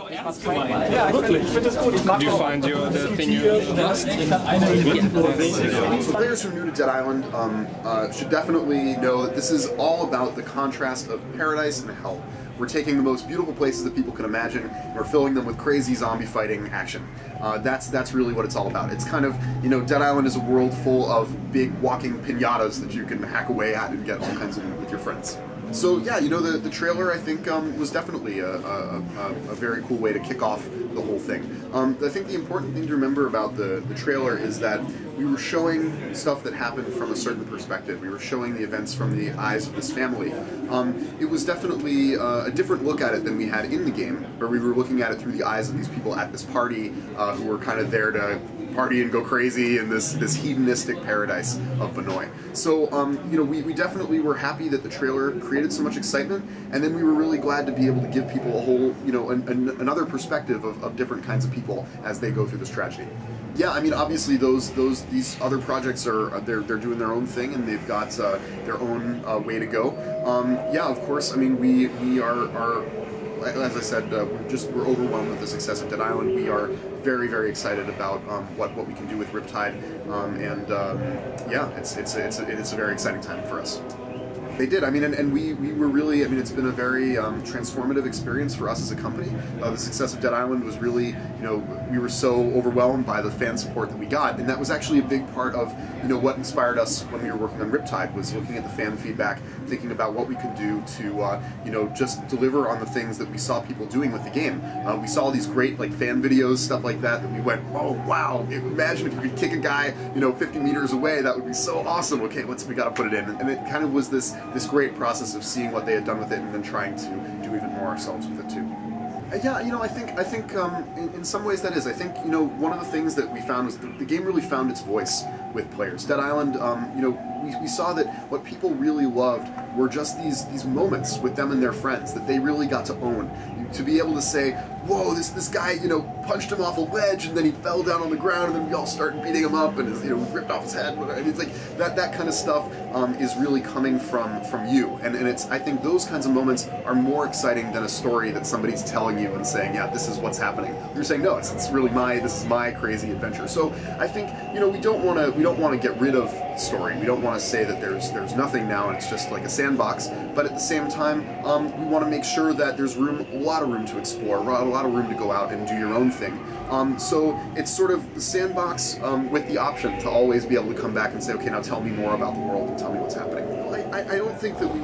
Wirklich, ich finde das gut. Ich mag you find the thing you lost? So players who are new to Dead Island should definitely know that this is all about the contrast of paradise and hell. We're taking the most beautiful places that people can imagine, and we're filling them with crazy zombie fighting action. That's really what it's all about. It's kind of, you know, Dead Island is a world full of big walking piñatas that you can hack away at and get all kinds of with your friends. So yeah, you know, the trailer I think was definitely a very cool way to kick off the whole thing. I think the important thing to remember about the trailer is that we were showing stuff that happened from a certain perspective. We were showing the events from the eyes of this family. It was definitely a different look at it than we had in the game, where we were looking at it through the eyes of these people at this party who were kind of there to party and go crazy in this hedonistic paradise of Palanai. So, you know, we definitely were happy that the trailer created so much excitement, and then we were really glad to be able to give people a whole, you know, another perspective of different kinds of people as they go through this tragedy. Yeah, I mean, obviously these other projects they're doing their own thing, and they've got their own way to go. Yeah, of course. I mean, we are as I said, we're overwhelmed with the success of Dead Island. We are very, very excited about what we can do with Riptide, and yeah, it's a very exciting time for us. They did. I mean, and we were really, I mean, it's been a very transformative experience for us as a company. The success of Dead Island was really, you know, we were so overwhelmed by the fan support that we got, and that was actually a big part of, you know, what inspired us when we were working on Riptide, was looking at the fan feedback, thinking about what we could do to, you know, just deliver on the things that we saw people doing with the game. We saw these great, like, fan videos, stuff like that we went, oh, wow, imagine if you could kick a guy, you know, 50 meters away, that would be so awesome. Okay, we got to put it in. And it kind of was this great process of seeing what they had done with it and then trying to do even more ourselves with it too. Yeah, you know, I think in some ways that is. I think, you know, one of the things that we found was the game really found its voice with players. Dead Island, you know, we saw that what people really loved were just these moments with them and their friends that they really got to own. To be able to say, whoa, this guy, you know, punched him off a ledge and then he fell down on the ground and then we all started beating him up and, you know, ripped off his head. And it's like that kind of stuff is really coming from you. And it's, I think those kinds of moments are more exciting than a story that somebody's telling you and saying, yeah, this is what's happening. You're saying, no, it's really this is my crazy adventure. So I think, you know, we don't want to get rid of story. We don't want to say that there's nothing now and it's just like a sandbox. But at the same time, we want to make sure that there's a lot of room to explore, a lot of room to go out and do your own thing. So it's sort of the sandbox with the option to always be able to come back and say, okay, now tell me more about the world and tell me what's happening. I don't think that we